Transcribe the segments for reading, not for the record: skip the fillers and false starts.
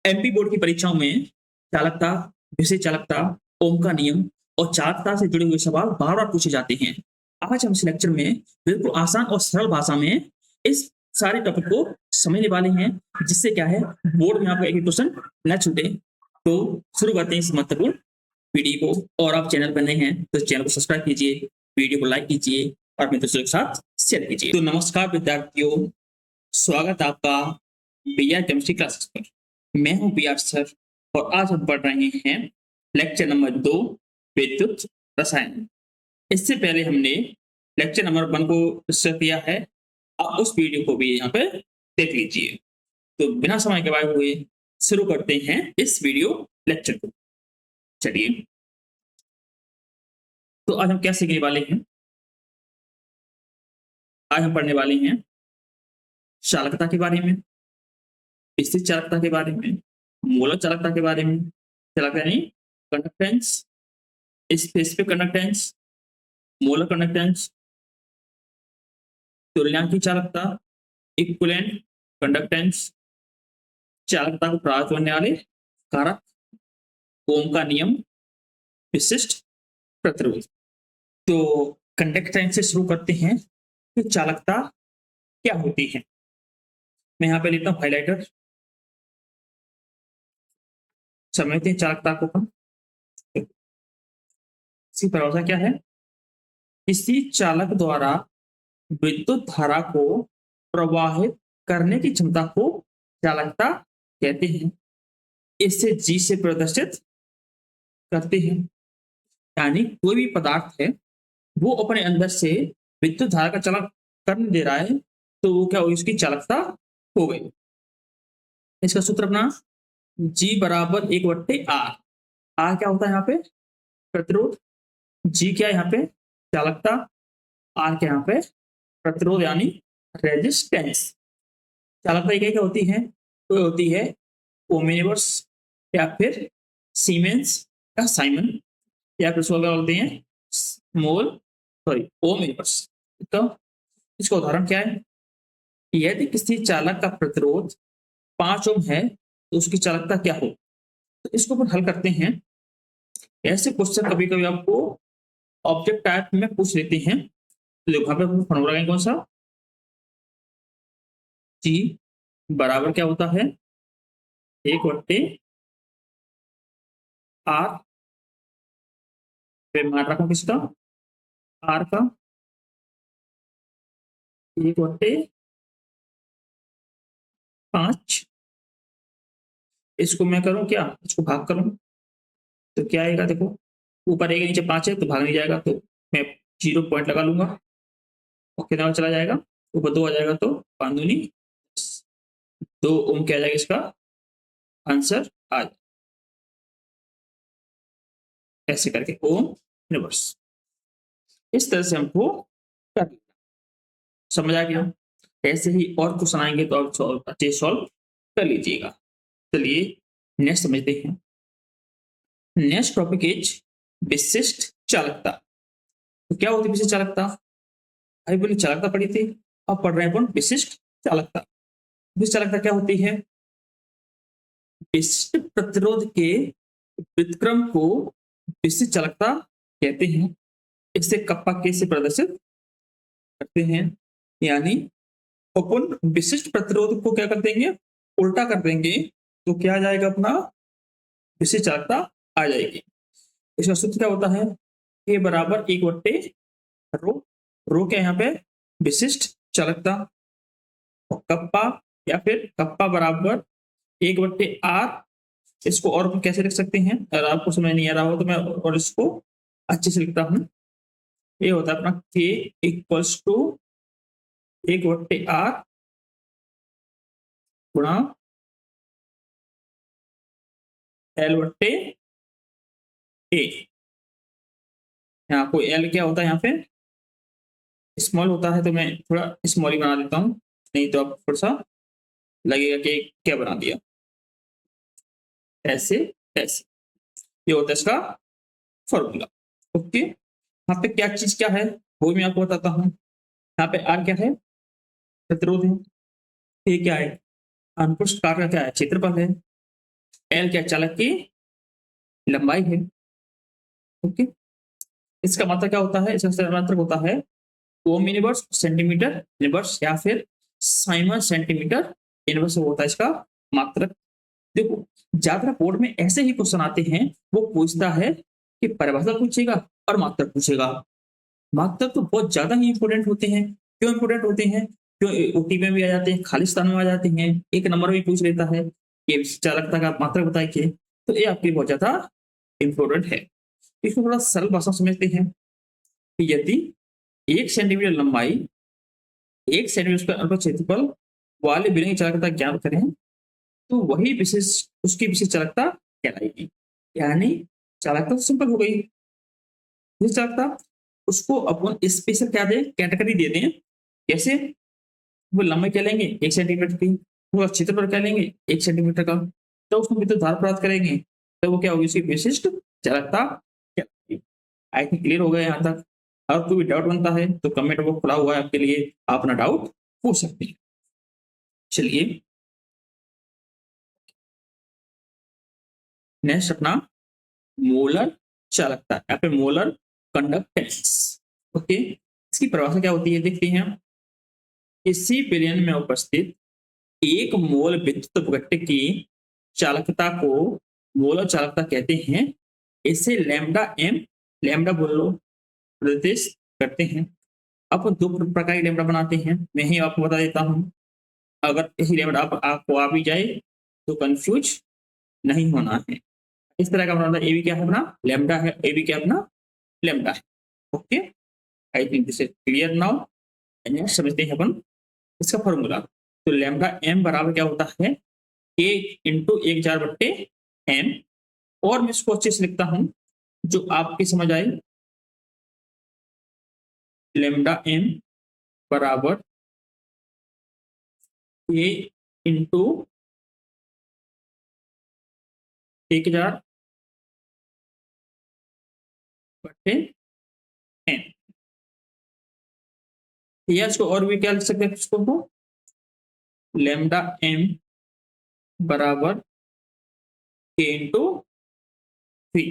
MP board की परीक्षाओं में चालकता, विषय चालकता, ओम का नियम और चालकता से जुड़े हुए सवाल बार-बार पूछे जाते हैं। आज हम इस लेक्चर में बिल्कुल आसान और सरल भाषा में इस सारे टॉपिक को समझने वाले हैं, जिससे क्या है बोर्ड में आपका एक भी क्वेश्चन न छूटे। तो शुरू करते हैं इस महत्वपूर्ण वीडियो को। और आप चैनल पर नए हैं तो चैनल को सब्सक्राइब कीजिए, वीडियो को लाइक कीजिए और अपने दोस्तों के साथ शेयर कीजिए। तो नमस्कार विद्यार्थियों, स्वागत है आपका बीआर केमिस्ट्री क्लासेस पर। मैं हूं बीआर सर और आज हम पढ़ रहे हैं लेक्चर नंबर 2 विद्युत रसायन। इससे पहले हमने लेक्चर नंबर 1 को डिस्कस किया है, आप उस वीडियो को भी यहाँ पे देख लीजिए। तो बिना समय गवाए हुए शुरू करते हैं इस वीडियो लेक्चर को। चलिए, तो आज हम क्या सीखने वाले हैं? आज हम पढ़ने वाले हैं चालकता के बारे में, स्थिर चालकता के बारे में, मूलक चालकता के बारे में। चालकता यानी कंडक्टेंस, स्पेसिफिक कंडक्टेंस, मूलक कंडक्टेंस, तुल्यांकी चालकता, इक्विवेलेंट कंडक्टेंस, चालकता को प्रभावित करने वाले कारक, ओम का नियम, विशिष्ट प्रतिरोध। तो कंडक्टेंस से शुरू करते हैं कि चालकता क्या होती है। मैं यहाँ पे लेता हूँ हाइलाइटर, समझते हैं चालकता को हम। इसकी परिभाषा क्या है? किसी चालक द्वारा विद्युत धारा को प्रवाहित करने की क्षमता को चालकता कहते हैं। इसे जी से प्रदर्शित करते हैं। यानी कोई भी पदार्थ है, वो अपने अंदर से विद्युत धारा का चलन करने दे रहा है, तो वो क्या होगी? उसकी चालकता हो गई। इसका सूत्र अपना जी बराबर 1/R। आर क्या होता है यहाँ पे? प्रतिरोध। जी क्या है यहाँ पे? चालकता। आर क्या यहाँ पे? प्रतिरोध यानी रेजिस्टेंस। चालकता क्या होती है? तो होती है ओम इनवर्स या फिर सीमेंस या साइमन, या फिर उसको क्या बोलते हैं ओम इनवर्स। तो इसका उदाहरण क्या है? यदि किसी चालक का प्रतिरोध 5 ओम है तो उसकी चालकता क्या हो? तो इसको अपन हल करते हैं। ऐसे क्वेश्चन कभी कभी आपको ऑब्जेक्ट टाइप में पूछ लेते हैं। तो देखो यहाँ पे फॉर्मूला लगाएंगे कौन सा? जी बराबर क्या होता है? 1/R पे मान रखा किसका? आर का 1/5। इसको मैं करूं क्या? इसको भाग करूं तो क्या आएगा? देखो ऊपर 1 नीचे 5 है तो भाग नहीं जाएगा, तो मैं 0 पॉइंट लगा लूंगा और कितना चला जाएगा? ऊपर 2 आ जाएगा तो 5 दूनी 2 ओम क्या आ जाएगा? इसका आंसर आ जाएगा ऐसे करके ओम इनवर्स। इस तरह से हमको कर लेना। समझ आ गया? ऐसे ही और क्वेश्चन आएंगे तो आप अच्छे सॉल्व कर लीजिएगा। चलिए नेक्स्ट समझते हैं। नेक्स्ट टॉपिक इज विशिष्ट चालकता। तो क्या होती है विशिष्ट चालकता? अभी बोली चालकता पढ़ी थी, अब पढ़ रहे हैं अपन विशिष्ट चालकता। विशिष्ट चालकता क्या होती है? विशिष्ट प्रतिरोध के व्युत्क्रम को विशिष्ट चालकता कहते हैं। इसे कप्पा के से प्रदर्शित करते हैं। यानी अपन विशिष्ट प्रतिरोध को क्या कर देंगे? उल्टा कर देंगे तो क्या आ जाएगा? अपना विशिष्ट चालकता आ जाएगी। इसका सूत्र क्या होता है? ए बराबर 1/रो। रो क्या यहाँ पे? विशिष्ट चालकता। और कप्पा या फिर कप्पा बराबर 1/R। इसको और कैसे लिख सकते हैं? अगर आपको समझ नहीं आ रहा हो तो मैं और इसको अच्छे से लिखता हूं। ये होता है अपना K इक्वल्स टू 1/R गुणा L/A। यहाँ को L क्या होता है? यहाँ पे स्मॉल होता है, तो मैं थोड़ा स्मॉल ही बना देता हूँ, नहीं तो आप थोड़ा सा लगेगा कि क्या बना दिया। ऐसे ऐसे ये होता है इसका फॉर्मूला। ओके, यहाँ पे क्या चीज क्या है वो मैं आपको बताता हूँ। यहाँ पे आर क्या है? प्रतिरोध है। ये क्या है? अनुप्रस्थ काट का क्या है? क्षेत्रफल है। एल क्या चालक की लंबाई है। ओके, इसका मात्रक क्या होता है, इसका मात्रक होता है ओम इनवर्स सेंटीमीटर इनवर्स या फिर साइमन सेंटीमीटर इनवर्स होता है इसका मात्रक। देखो, ज्यादातर बोर्ड में ऐसे ही क्वेश्चन आते हैं, वो पूछता है कि परिभाषा पूछेगा और मात्रक पूछेगा। मात्रक तो बहुत ज्यादा ही इंपॉर्टेंट होते हैं। क्यों इंपॉर्टेंट होते हैं? क्यों ओटी में भी आ जाते हैं, खाली स्थान में आ जाते हैं, एक नंबर भी पूछ लेता है कि चालकता का मात्रक बताइए, तो ये आपके लिए बहुत ज्यादा इंपॉर्टेंट है। इसको थोड़ा सरल भाषा में समझते हैं कि यदि 1 सेंटीमीटर लंबाई 1 सेंटीमीटर स्क्वायर अल्पा क्षेत्रफल वाले बेलन की चालकता ज्ञात करें, तो वही विशेष उसकी विशेष चालकता कहलाएगी। यानी चालकता तो सिंपल हो गई, विशेष चालकता उसको अपन स्पेशल क्या दे, कैटेगरी दे दें। कैसे? वो लंबाई क्या लेंगे 1 सेंटीमीटर की, वो क्षेत्रफल क्या लेंगे 1 सेंटीमीटर का, तो उसमें विद्युत धारा प्राप्त करेंगे, तो वो क्या होगी उसकी विशिष्ट चालकता कहलाएगी। आई थिंक क्लियर हो गया यहाँ तक। अगर कोई भी डाउट बनता है तो कमेंट बॉक्स खुला हुआ है आपके लिए, आप अपना डाउट पूछ सकते हैं। चलिए नेक्स्ट अपना मोलर चालकता या फिर मोलर कंडक्टेंस। ओके, इसकी परिभाषा क्या होती है देखते हैं। किसी विलयन में उपस्थित 1 मोल विद्युत अपघट्य की चालकता को मोलर चालकता कहते हैं। इसे लैम्डा एम, लैम्डा बोल लो, निर्देश करते हैं। अब 2 प्रकार की लैम्डा बनाते हैं, मैं ही आपको बता देता हूं। अगर यही लैम्डा आपको आ भी जाए तो कंफ्यूज नहीं होना है। इस तरह का बनाना, ए भी क्या है अपना लैम्डा है, ए भी क्या अपना लैम्डा है। Okay, I think this is clear now. Next समझते हैं अपन इसका फॉर्मूला। तो लैम्डा एम बराबर क्या होता है, ए इंटू 1/4/m। और मैं इसको अच्छे से लिखता हूं जो आपकी समझ आए। लैम्डा एम बराबर ए इंटू 1/4/m। या इसको और भी क्या लिख सकते हैं इसको, लैम्डा एम बराबर के इंटू पी।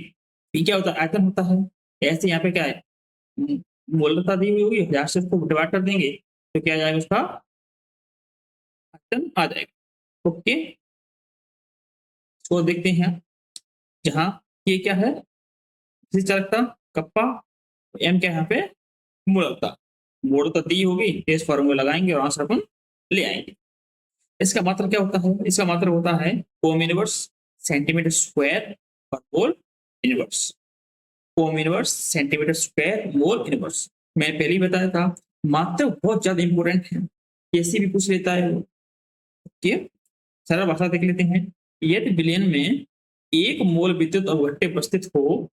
पी क्या होता है, आयतन होता है। ऐसे यहाँ पे क्या है, मोलरता दी हुई होगी, 1000 से उसको डिवाइड कर देंगे तो क्या आ जाएगा उसका आयतन आ जाएगा। ओके, तो देखते हैं जहां ये क्या है चालकता कप्पा, एम क्या है यहाँ पे मोलरता। मोलरता दी होगी, इस फॉर्मूला लगाएंगे और आंसर अपन ले आएंगे। इसका मात्रक क्या होता है, इसका मात्रक होता है ओम इनवर्स सेंटीमीटर स्क्वायर पर mole inverse. Ohm inverse centimetre square mole inverse, मैंने पहले ही बताया था। मात्रक बहुत ज्यादा इंपॉर्टेंट है, कैसे भी पूछ लेता है वो। ओके, सरल भाषा देख लेते हैं। यदि विलयन में 1 मोल विद्युत अवघट्य उपस्थित हो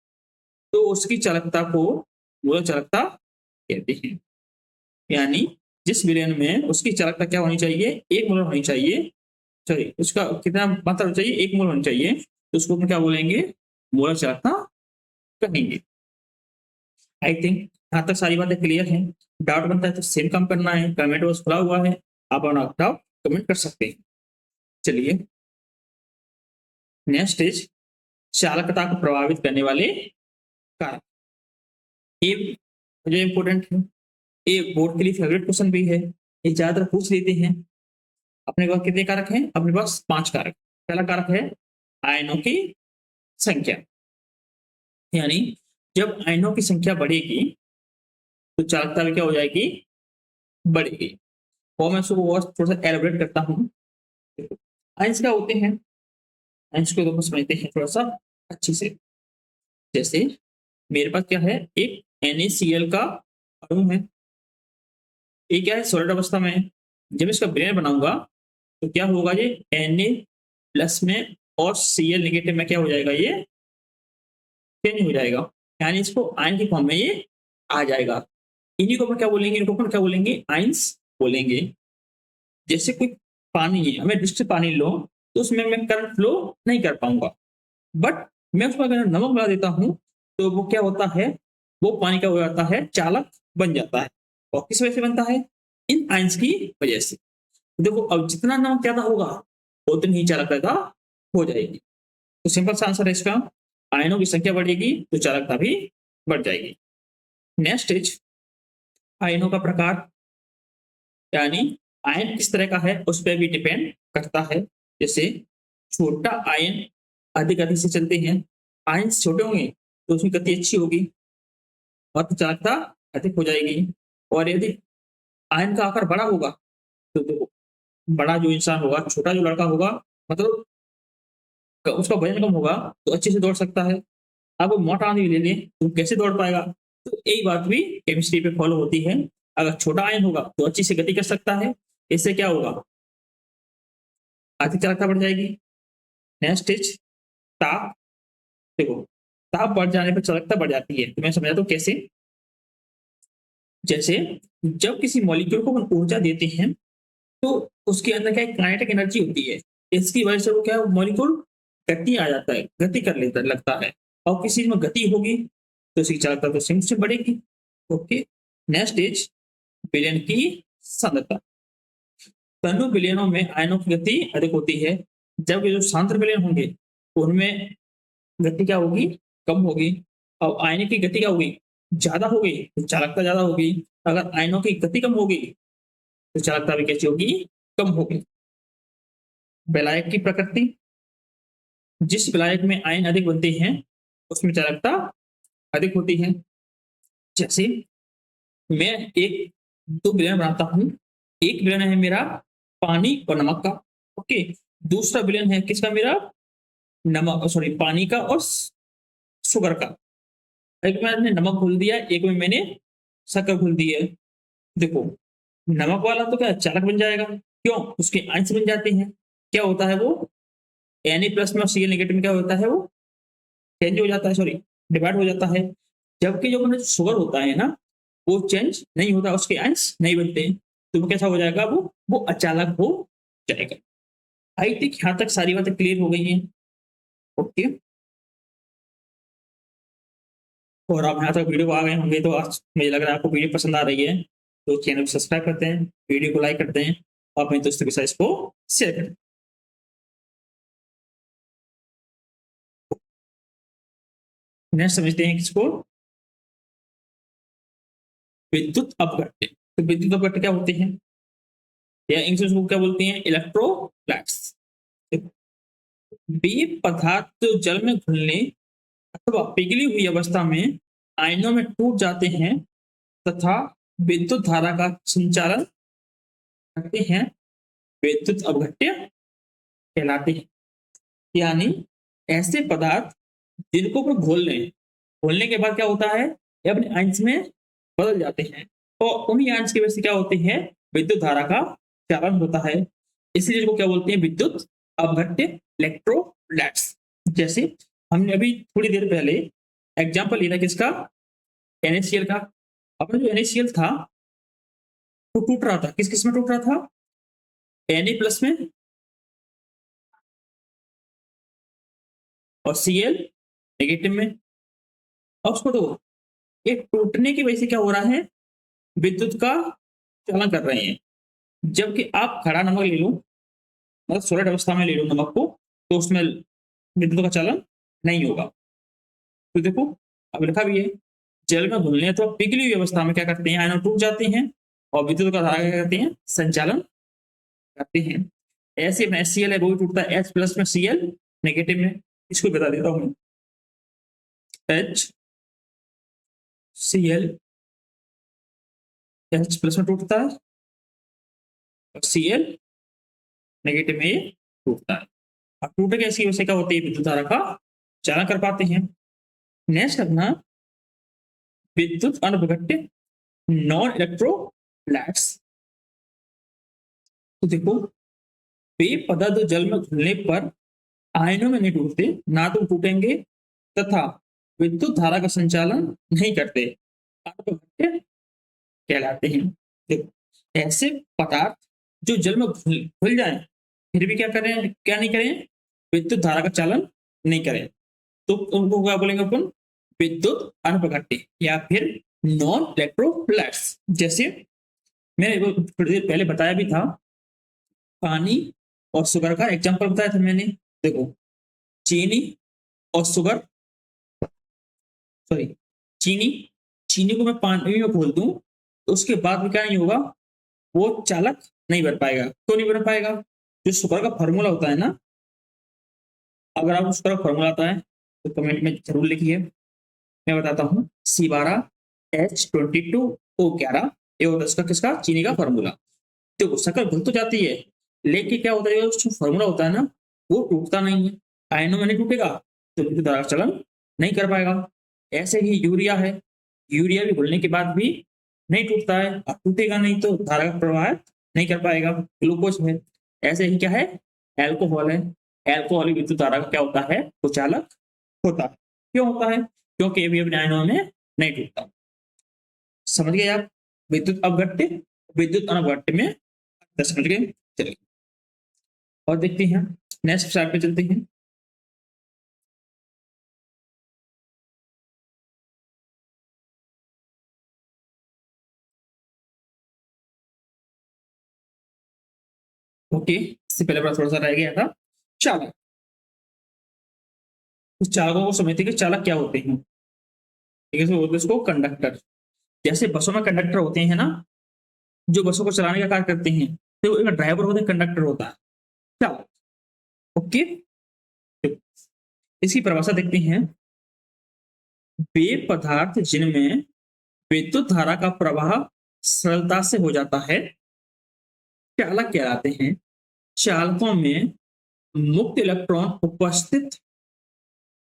तो उसकी चालकता को मोलर चालकता कहते हैं। यानी जिस विलयन में उसकी चालकता क्या होनी चाहिए, 1 मोल होनी चाहिए। सॉरी, उसका कितना मात्रा होनी चाहिए, 1 मोल होनी चाहिए, तो उसको हम क्या बोलेंगे, मोलर चालकता कहेंगे। आई थिंक यहाँ तक सारी बातें क्लियर हैं। डाउट बनता है तो सेम काम करना है, कमेंट बॉक्स खुला हुआ है, आप अपना डाउट कमेंट कर सकते हैं। चलिए नेक्स्ट इज चालकता को प्रभावित करने वाले कारक। ये मुझे इंपॉर्टेंट है, ये बोर्ड के लिए फेवरेट क्वेश्चन भी है, ये ज्यादातर पूछ लेते हैं। अपने पास कितने कारक हैं, अपने पास 5 कारक। पहला कारक है आयनों की संख्या। यानी जब आयनों की संख्या बढ़ेगी तो चालकता भी क्या हो जाएगी, बढ़ेगी। और मैं उसको और थोड़ा सा एलोबरेट करता हूँ। आयंस क्या होते हैं, आयंस को तो समझते हैं थोड़ा सा अच्छी से। जैसे मेरे पास क्या है, एक NaCl का अणु है, ये क्या है सॉलिड अवस्था में है। जब इसका ब्रेन बनाऊंगा तो क्या होगा, ये Na+ में और Cl नेगेटिव में क्या हो जाएगा, ये चेंज हो जाएगा। यानी इसको आयन की फॉर्म में ये आ जाएगा। इन्हीं को अपन क्या बोलेंगे, इनको अपन क्या बोलेंगे, आयंस बोलेंगे। जैसे कोई पानी है, हमें डिस्टिल पानी लो तो उसमें मैं करंट फ्लो नहीं कर पाऊंगा, बट मैं उसमें अगर नमक मिला देता हूं तो वो क्या होता है, वो पानी का हो जाता है, चालक बन जाता है। और किस वजह से बनता है, इन आयंस की वजह से। देखो अब जितना नमक ज्यादा होगा उतनी ही चालकता हो जाएगी। तो सिंपल सा आंसर है इसका, आयनों की संख्या बढ़ेगी तो चालकता भी बढ़ जाएगी। नेक्स्ट इज आयनों का प्रकार, यानी आयन किस तरह का है उस पर भी डिपेंड करता है। जैसे छोटा आयन अधिक गति से चलते हैं, आयन छोटे होंगे तो उसकी गति अच्छी होगी और तो चालकता अधिक हो जाएगी। और यदि आयन का आकार बड़ा होगा तो देखो, बड़ा जो इंसान होगा, छोटा जो लड़का होगा, मतलब उसका वजन कम होगा तो अच्छे से दौड़ सकता है। अब मोटा आदमी ले लें तो कैसे दौड़ पाएगा। तो यही बात भी केमिस्ट्री पे फॉलो होती है। अगर छोटा आयन होगा तो अच्छी से गति कर सकता है, इससे क्या होगा, अधिक चालकता बढ़ जाएगी। नेक्स्ट इज ताप। देखो, ताप बढ़ जाने पर चालकता बढ़ जाती है, तो मैं समझाता हूँ कैसे। जैसे जब किसी मॉलिक्यूल को हम ऊर्जा देते हैं तो उसके अंदर क्या काइनेटिक एनर्जी होती है, इसकी वजह से वो क्या मॉलिक्यूल गति आ जाता है, गति कर लेता लगता है। और किसी में गति होगी तो इसकी चालकता तो सिंक से बढ़ेगी। ओके। नेक्स्ट इज विलयन की सांद्रता। तनु विलयनों में आयनों की गति अधिक होती है, जबकि जो सांद्र विलयन होंगे उनमें गति क्या होगी, कम होगी। और आयन की गति क्या होगी, ज्यादा होगी तो चालकता ज्यादा होगी। अगर आयनों की गति कम होगी तो चालकता भी कैसी होगी, कम होगी। विलायक की प्रकृति, जिस विलायक में आयन अधिक बनते हैं उसमें चालकता अधिक होती है। जैसे मैं एक दो विलयन बनाता हूं, एक विलयन है मेरा पानी और नमक का, ओके। दूसरा विलयन है किसका, मेरा नमक, सॉरी, पानी का और शुगर का। एक में मैंने नमक घोल दिया, एक में मैंने शक्कर घोल दी है। देखो, नमक वाला तो क्या चालक बन जाएगा, क्यों, उसके आयंस बन जाते हैं। क्या होता है वो, Na+ में और Cl नेगेटिव में क्या होता है, वो चेंज हो जाता है, सॉरी, डिवाइड हो जाता है। जबकि जो अपना शुगर होता है ना, वो चेंज नहीं होता, उसके आयंस नहीं बनते, तो वो कैसा हो जाएगा, वो अचालक हो जाएगा। आई थिंक यहाँ तक सारी बातें क्लियर हो गई हैं। ओके। और आप यहाँ तक वीडियो को आ गए होंगे तो आज मुझे लग रहा है आपको वीडियो पसंद आ रही है, तो चैनल को सब्सक्राइब करते हैं, वीडियो को लाइक करते हैं और अपने दोस्तों के साथ इसको शेयर करें। नेक्स्ट समझते हैं किसको, विद्युत अपघट्य। तो विद्युत अपघट्य क्या होते हैं, या इंग्लिश को क्या बोलते हैं, इलेक्ट्रोलाइट्स। वे पदार्थ जो जल में घुलने अथवा पिघली हुई अवस्था में आयनों में टूट जाते हैं तथा विद्युत धारा का संचालन करते हैं, विद्युत अपघट्य कहलाते हैं। यानी ऐसे पदार्थ जिनको को घोल लें, घोलने के बाद क्या होता है, ये अपने आयंस में बदल जाते हैं और उन्हीं आयंस की वजह से क्या होते हैं, विद्युत धारा का चालन होता है। इसलिए इसको क्या बोलते हैं, विद्युत अपघट्य, इलेक्ट्रोलाइट्स। जैसे हमने अभी थोड़ी देर पहले एग्जांपल लिया था किसका, NaCl का। अपना जो NaCl था वो टूट रहा था, किस किस में टूट रहा था, Na+ में और Cl नेगेटिव में। और उसको तो ये टूटने की वजह से क्या हो रहा है, विद्युत का चालन कर रहे हैं। जबकि आप खड़ा नमक ले लो, मतलब सॉलिड अवस्था में ले लो नमक को, तो उसमें विद्युत का चालन नहीं होगा। तो देखो, अब लिखा भी है, जल में घुलने तो पिघली हुई अवस्था में क्या करते हैं, आयन टूट जाते हैं और विद्युत का धारा क्या करते हैं, संचालन करते हैं। ऐसे में Cl है वो भी टूटता है H+ में, Cl नेगेटिव में। इसको बता देता हूँ, HCl H+ में टूटता है और Cl नेगेटिव में ये टूटता है। अब टूटे के ऐसी वजह क्या होती है, विद्युत धारा का चालन कर पाते हैं। नेक्स्ट अपना विद्युत अपघट्य, नॉन इलेक्ट्रोलाइट्स। तो देखो, वे पदार्थ जल में घुलने पर आयनों में नहीं टूटते, ना तो टूटेंगे तथा विद्युत धारा का संचालन नहीं करते, अपघट्य कहलाते हैं। देखो, ऐसे पदार्थ जो जल में घुल जाए फिर भी क्या करें, क्या नहीं करें, विद्युत धारा का चालन नहीं करें, तो उनको क्या बोलेंगे अपन, विद्युत अपघट्य या फिर नॉन इलेक्ट्रोलाइट्स। जैसे मैंने थोड़ी देर पहले बताया भी था, पानी और शुगर का एग्जांपल बताया था मैंने। देखो, चीनी और शुगर, सॉरी, चीनी चीनी को मैं पानी में घोल दूं तो उसके बाद भी क्या नहीं होगा, वो चालक नहीं बन पाएगा। क्यों नहीं बन पाएगा? जो शुगर का फॉर्मूला होता है ना, अगर आप शुगर का फॉर्मूला आता है तो कमेंट में जरूर लिखिए, मैं बताता हूँ। C12H22O11, ये होता है इसका किसका, चीनी का फॉर्मूला। देखो शक्कर घुल तो जाती है, लेकिन क्या होता है, जो फॉर्मूला होता है ना, वो टूटता नहीं है। आयनों में नहीं टूटेगा तो विद्युत धारा का चलन नहीं कर पाएगा। ऐसे ही यूरिया है, यूरिया भी घुलने के बाद भी नहीं टूटता है, और टूटेगा नहीं तो धारा का प्रवाह नहीं कर पाएगा। ग्लूकोज है, ऐसे ही क्या है, एल्कोहल है, एल्कोहल भी विद्युत धारा का क्या होता है, वो चालक होता है। क्यों होता है? क्योंकि ये भी अपने आयनों में नहीं टूटता। समझ गए आप? विद्युत अपघट्य, विद्युत अनवघट्य में अंतर समझ गए? चलिए और देखते हैं, नेक्स्ट स्लाइड पे चलते हैं। ओके, इससे पहले थोड़ा सा रह गया था चालक। उस चालकों को समझते हैं कि चालक क्या होते हैं। ठीक है, बोलते हैं इसको कंडक्टर। जैसे बसों में कंडक्टर होते हैं ना, जो बसों को चलाने का कार्य करते हैं, तो एक ड्राइवर होता है, कंडक्टर होता है चालक। ओके, तो इसकी परिभाषा देखते हैं। वे पदार्थ जिनमें विद्युत धारा का प्रवाह सरलता से हो जाता है चालक कहलाते हैं। चालकों में मुक्त इलेक्ट्रॉन उपस्थित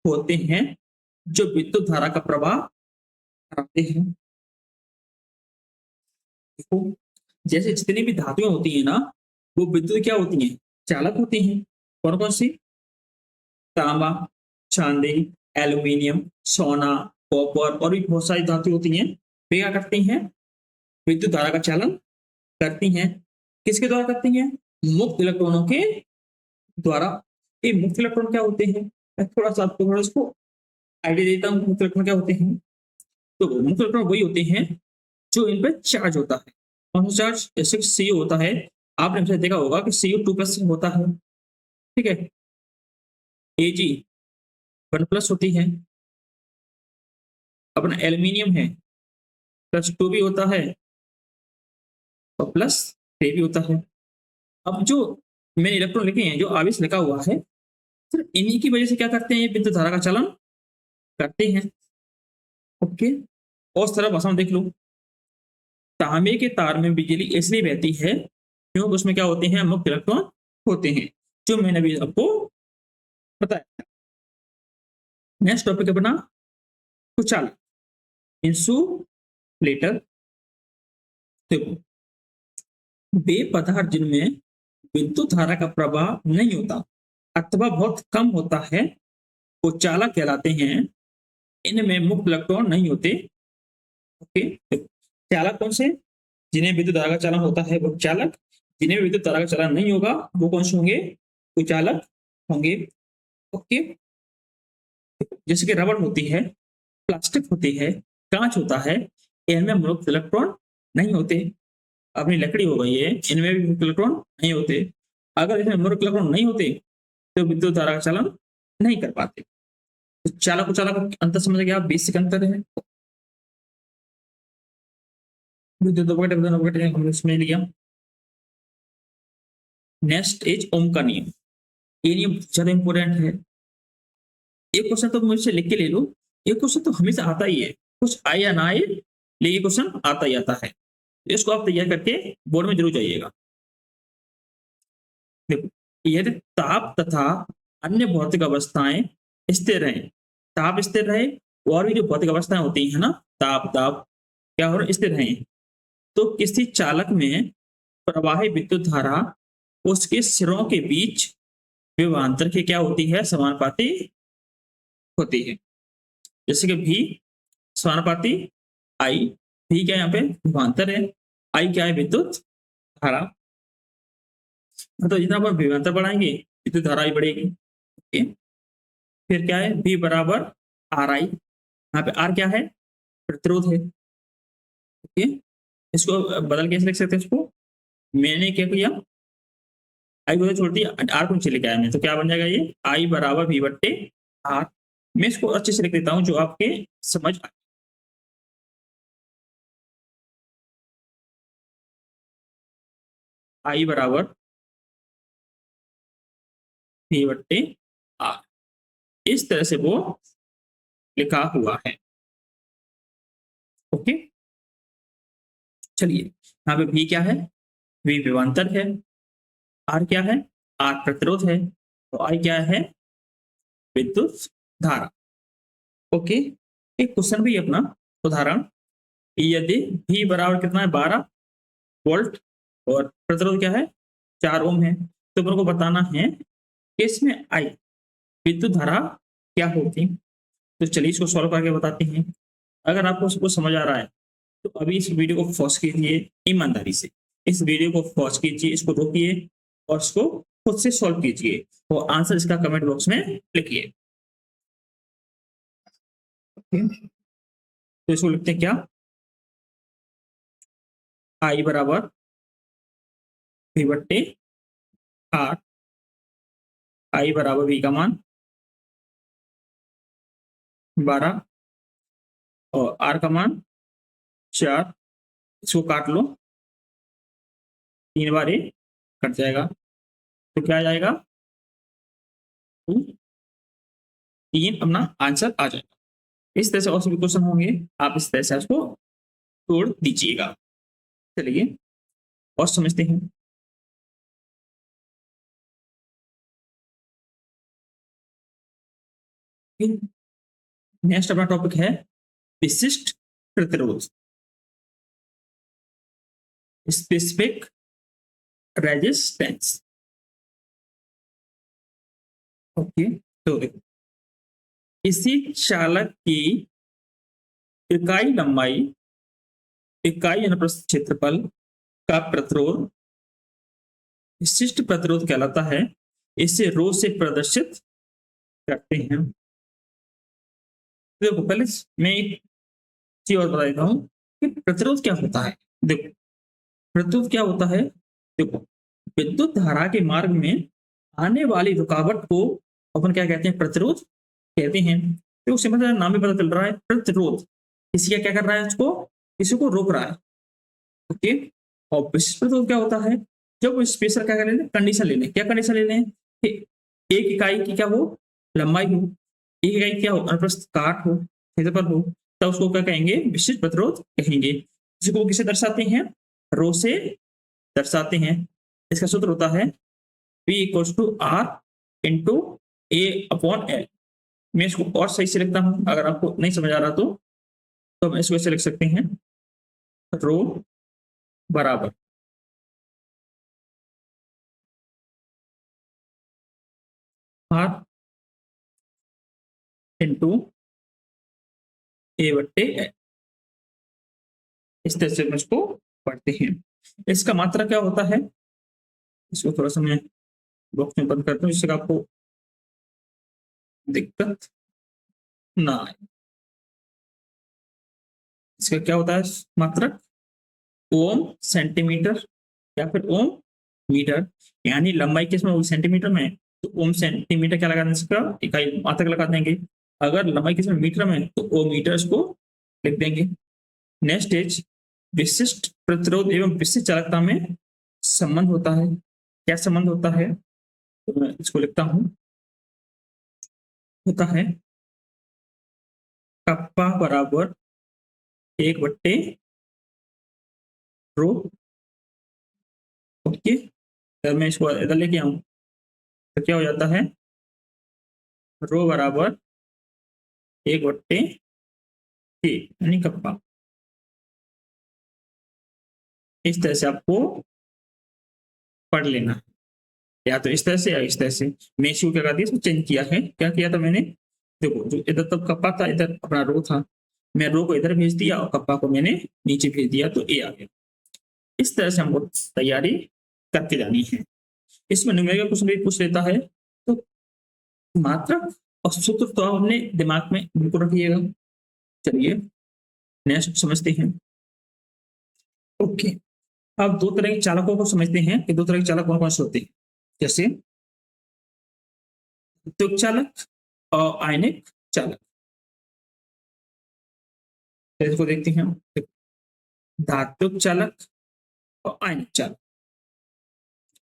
होते हैं जो विद्युत धारा का प्रवाह कराते हैं। देखो, जैसे जितनी भी धातुएं होती है ना, वो विद्युत क्या होती हैं, चालक होती हैं। कौन कौन सी? तांबा, चांदी, एल्यूमिनियम, सोना, कॉपर और भी बहुत सारी धातु होती हैं। वे क्या करती हैं, विद्युत धारा का चालन करती हैं। किसके द्वारा करती हैं? मुक्त इलेक्ट्रॉनों के द्वारा। ये मुक्त इलेक्ट्रॉन क्या होते हैं, मैं थोड़ा सा आपको थोड़ा इसको आइडिया देता हूँ। मुक्त इलेक्ट्रॉन क्या होते हैं? तो मुक्त इलेक्ट्रॉन वही होते हैं जो इन पर चार्ज होता है। कौन सा चार्ज? जैसे सी होता है, आपने हमसे देखा होगा कि Cu2+ होता है, ठीक है। Ag 1+ होती है, अपना एल्यूमिनियम है +2 भी होता है और +3 भी होता है। अब जो मैंने इलेक्ट्रॉन लिखे हैं, जो आवेश लिखा हुआ है, सिर्फ इन्हीं की वजह से क्या करते हैं, ये विद्युत धारा का चलन करते हैं। ओके, और सरल भाषा में देख लो। तांबे के तार में बिजली इसलिए बहती है क्योंकि उसमें क्या होते हैं, मुक्त इलेक्ट्रॉन होते हैं, जो मैंने अभी आपको बताया। नेक्स्ट टॉपिक अपना कुचालक, इंसुलेटर। देखो, वे पदार्थ जिनमें विद्युत धारा का प्रवाह नहीं होता अथवा बहुत कम होता है, वो चालक कहलाते हैं। इनमें मुक्त इलेक्ट्रॉन नहीं होते। ओके, चालक कौन से? जिन्हें विद्युत धारा का चालन होता है वो चालक, जिन्हें विद्युत धारा का चालन नहीं होगा वो कौन से होंगे, कुचालक होंगे। ओके, जैसे कि रबड़ होती है, प्लास्टिक होती है, कांच होता है, इनमें मुक्त इलेक्ट्रॉन नहीं होते। अपनी लकड़ी हो गई है, इनमें भी मुक्त इलेक्ट्रॉन नहीं होते। अगर इसमें मुक्त इलेक्ट्रॉन नहीं होते तो विद्युत धारा का चालन नहीं कर पाते। तो चालक कुचालक अंतर समझ गया, बेसिक अंतर है। विद्युत अपघटन हमने समझ लिया। नेक्स्ट इज ओम का नियम। ये नियम ज्यादा इंपॉर्टेंट है। एक क्वेश्चन तो मुझसे लिख के ले लो, एक क्वेश्चन तो हमेशा आता ही है, कुछ आए या ना आए, लेकिन ये क्वेश्चन आता ही आता है। इसको आप तैयार करके बोर्ड में जरूर जाइएगा। देखो, यदि ताप तथा अन्य भौतिक अवस्थाएं स्थिर रहें, ताप स्थिर रहे और भी जो भौतिक अवस्थाएं होती है ना, ताप ताप क्या हो रहा, स्थिर रहें, तो किसी चालक में प्रवाही विद्युत धारा उसके सिरों के बीच विभवांतर की क्या होती है, समानुपाती होती है। जैसे कि भी समानुपाती आई, भी क्या यहाँ पे विभवांतर है, आई क्या है, विद्युत धारा। तो जितना अपन विभवांतर बढ़ाएंगे विद्युत धारा ही बढ़ेगी। ओके, फिर क्या है, V बराबर आर आई, यहाँ पे आर क्या है, प्रतिरोध है। ओके, इसको बदल कैसे लिख सकते हैं, इसको मैंने क्या किया, आई को छोड़ दिया, आर को नीचे लेके आया मैं, तो क्या बन जाएगा ये आई बराबर वी बट्टे आर। मैं इसको अच्छे से लिख देता हूं जो आपके समझ आए। आई बराबर वी बट्टे आर, इस तरह से वो लिखा हुआ है। ओके, चलिए यहाँ पे वी क्या है, वी विभवांतर है, आर क्या है, आर प्रतिरोध है, तो आई क्या है, विद्युत धारा। ओके, एक क्वेश्चन भी अपना उदाहरण, यदि V बराबर कितना है 12 वोल्ट और प्रतिरोध क्या है 4 ओम है, तो मेरे को बताना है कि इसमें I विद्युत धारा क्या होती। तो चलिए इसको सॉल्व करके बताते हैं। अगर आपको सबको समझ आ रहा है तो अभी इस वीडियो को पॉज कीजिए, ईमानदारी से इस वीडियो को पॉज कीजिए, इसको रोकिए और इसको खुद से सॉल्व कीजिए और आंसर इसका कमेंट बॉक्स में लिखिए। तो इसको लिखते हैं क्या, आई बराबर वी बट्टे आर, आई बराबर वी का मान 12 और आर का मान 4, इसको काट लो, 3 बार ये कट जाएगा, तो क्या आ जाएगा 3 अपना आंसर आ जाएगा। इस तरह से और सभी क्वेश्चन होंगे, आप इस तरह से उसको तोड़ दीजिएगा। चलिए और समझते हैं। नेक्स्ट अपना टॉपिक है विशिष्ट प्रतिरोध, स्पेसिफिक रेजिस्टेंस। ओके, तो देखो किसी चालक की इकाई लंबाई, इकाई अनुप्रस्थ क्षेत्रफल का प्रतिरोध विशिष्ट प्रतिरोध कहलाता है। इसे रो से प्रदर्शित करते हैं। देखो पहले मैं एक चीज और बता देता हूँ कि प्रतिरोध क्या होता है। देखो प्रतिरोध क्या होता है, देखो विद्युत धारा के मार्ग में आने वाली रुकावट को अपन क्या कहते हैं, प्रतिरोध कहते हैं। तो सिंपल सा नाम भी पता चल रहा है, प्रतिरोध किसी का क्या कर रहा है, उसको किसी को रोक रहा है। ओके, और विशिष्ट प्रतिरोध क्या होता है, जब स्पेशल क्या कर लें, कंडीशन ले लें। क्या कंडीशन ले लें कि एक इकाई की क्या हो, लंबाई हो, एक इकाई क्या हो, अनुप्रस्थ काट हो, क्षेत्रफल हो, तब उसको क्या कहेंगे, विशिष्ट प्रतिरोध कहेंगे। जिसको किसे दर्शाते हैं, रो से दर्शाते हैं। इसका सूत्र होता है P equals to R into A upon L। मैं इसको और सही से लिखता हूं, अगर आपको नहीं समझ आ रहा तो हम इसको ऐसे लिख सकते हैं, रो बराबर R इंटू A बट्टे L। इस तरह से हम इसको पढ़ते हैं। इसका मात्रा क्या होता है, इसको थोड़ा सा मैं बॉक्स में बंद करता हूँ जिससे आपको दिक्कत ना आए। इसका क्या होता है मात्रक, ओम सेंटीमीटर या फिर ओम मीटर, यानी लंबाई किसमें सेंटीमीटर में, तो ओम सेंटीमीटर क्या लगा दें, इसका इकाई मात्रक लगा देंगे। अगर लंबाई किसमें मीटर में, तो ओ मीटर्स को लिख देंगे। नेक्स्ट इज विशिष्ट प्रतिरोध एवं विशिष्ट चालकता में संबंध होता है। क्या संबंध होता है, तो मैं इसको लिखता हूं, होता है कप्पा बराबर 1 बट्टे रो। ओके, अगर मैं इसको इधर लेके आऊं तो क्या हो जाता है, रो बराबर 1 बट्टे के यानी कप्पा। इस तरह से आपको पढ़ लेना, या तो इस तरह से या इस तरह से। मैं इसको क्या कर दिया, इसको चेंज किया है। क्या किया था मैंने, देखो जो इधर तब कप्पा था, इधर अपना रो था, मैं रो को इधर भेज दिया और कप्पा को मैंने नीचे भेज दिया, तो ए आ गया। इस तरह से हमको तैयारी करके जानी है। इसमें न्यूमेरिकल क्वेश्चन भी पूछ लेता है, तो मात्रक और सूत्र तो आप अपने दिमाग में बिल्कुल रखिएगा। चलिए नेक्स्ट समझते हैं। ओके, अब दो तरह के चालकों को समझते हैं कि दो तरह के चालक कौन कौन से होते हैं। जैसे धात्विक चालक और आयनिक चालक। इसको देखते हैं, धात्विक चालक और आयनिक चालक।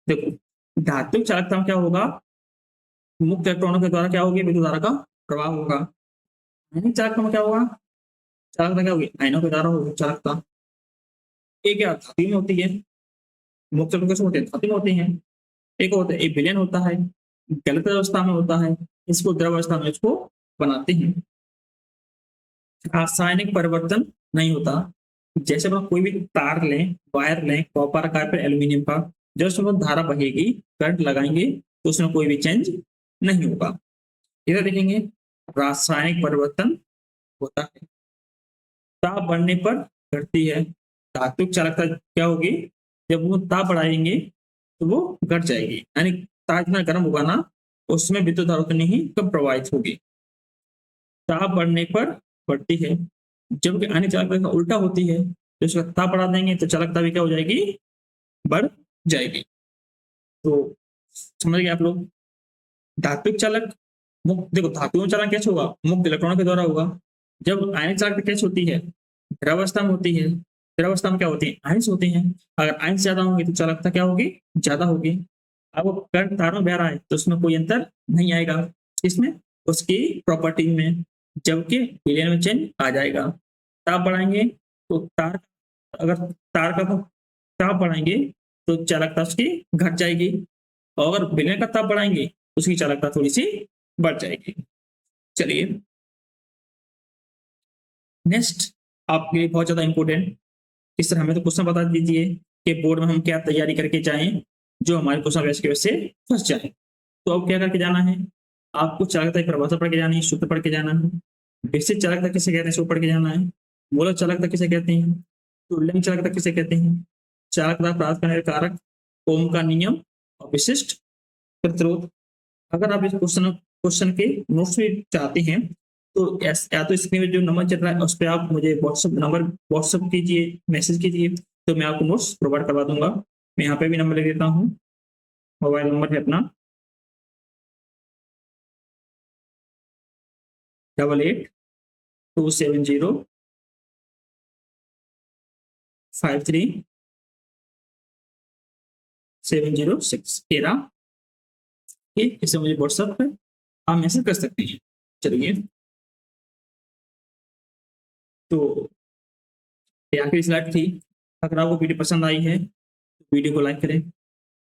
देखो, धात्विक चालकता में क्या होगा, मुक्त इलेक्ट्रॉनों के द्वारा क्या होगी, विद्युत धारा का प्रवाह होगा। आयनिक चालकता में क्या होगा, चालकता क्या होगी, आयनों के द्वारा होगी चालकता। एक क्या धातु में होती है, मुक्त इलेक्ट्रॉन कैसे होते हैं, धातु में होते हैं। एक होता है, एक विलयन होता है, गलत अवस्था में होता है, इसको द्रव अवस्था में इसको बनाते हैं। रासायनिक परिवर्तन नहीं होता। जैसे हम कोई भी तार लें, वायर लें, कॉपर का फिर एल्यूमिनियम का, जब उसमें धारा बहेगी, करंट लगाएंगे तो उसमें कोई भी चेंज नहीं होगा। इधर देखेंगे, रासायनिक परिवर्तन होता है, ताप बढ़ने पर घटती है। धात्विक चालकता क्या होगी, जब वो ताप बढ़ाएंगे तो वो घट जाएगी, यानी ताप इतना गर्म होगा ना, उसमें विद्युत धारा उतनी ही कम प्रवाहित होगी। ताप बढ़ने पर बढ़ती है, जबकि अन्य चालकता उल्टा होती है, तो उसका ताप बढ़ा देंगे तो चालकता भी क्या हो जाएगी, बढ़ जाएगी। तो समझ गए आप लोग। धात्विक चालक मुक्त, देखो धातुओं में चालन कैसे होगा, मुक्त इलेक्ट्रॉनों के द्वारा होगा। जब आयनिक चालकता कैसे होती है, द्रवावस्था में होती है। द्रवावस्था में क्या होती है, आयंस होते हैं। अगर आयंस ज्यादा होंगे तो चालकता क्या होगी, ज्यादा होगी। अब वो करंट तार में बह रहा है तो उसमें कोई अंतर नहीं आएगा, इसमें उसकी प्रॉपर्टी में, जबकि विलयन में चेंज आ जाएगा। ताप बढ़ाएंगे तो तार, अगर तार का ताप बढ़ाएंगे तो चालकता उसकी घट जाएगी, और अगर विलयन का ताप बढ़ाएंगे तो उसकी चालकता थोड़ी सी बढ़ जाएगी। चलिए नेक्स्ट आपके लिए बहुत ज्यादा इंपॉर्टेंट, इस तरह हमें तो क्वेश्चन बता दीजिए कि बोर्ड में हम क्या तैयारी करके जाएं जो हमारे क्वेश्चन वैसे के वैसे फंस जाए। तो अब क्या करके जाना है, आपको चालकता की परिभाषा पढ़ के जानी है, सूत्र पढ़ के जाना है। विशिष्ट चालकता किसे कहते हैं, सूत्र पढ़ के जाना है। मूलक चालकता किसे कहते हैं, तुल्यक चालकता किसे कहते हैं, चालकता प्राप्त करने का कारक, ओम का नियम और विशिष्ट प्रतिरोध। अगर आप इस क्वेश्चन के नोट्स भी चाहते हैं तो या तो स्क्रीन में जो नंबर चल रहा है उस पर आप मुझे व्हाट्सएप कीजिए, मैसेज कीजिए, तो मैं आपको नोट्स प्रोवाइड करवा दूंगा। मैं यहाँ पे भी नंबर लिख देता हूँ, मोबाइल नंबर है अपना 8827053706 तेरा, इसे मुझे व्हाट्सएप पे आप मैसेज कर सकते हैं। चलिए, तो ये आखिरी स्लाइड थी। अगर आपको वीडियो पसंद आई है तो वीडियो को लाइक करें,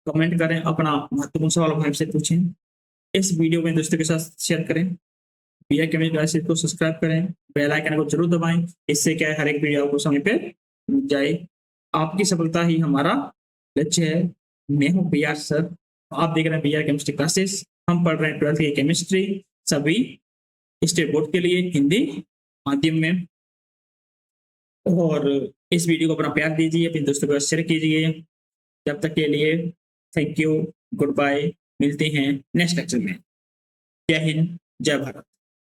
कमेंट करें, अपना महत्वपूर्ण सवाल भाई से पूछें, इस वीडियो में दोस्तों के साथ शेयर करें, बीआर केमिस्ट्री क्लासेस को सब्सक्राइब करें, बेल आइकन को जरूर दबाएं, इससे क्या है हर एक वीडियो आपको समय पे मिल जाए। आपकी सफलता ही हमारा लक्ष्य है। मैं हूँ बीआर सर, आप देख रहे हैं बीआर केमिस्ट्री क्लासेस। हम पढ़ रहे हैं 12th की केमिस्ट्री, सभी स्टेट बोर्ड के लिए हिंदी माध्यम में। और इस वीडियो को अपना प्यार दीजिए, अपने दोस्तों को शेयर कीजिए। जब तक के लिए थैंक यू, गुड बाय, मिलते हैं नेक्स्ट लेक्चर में। जय हिंद, जय भारत।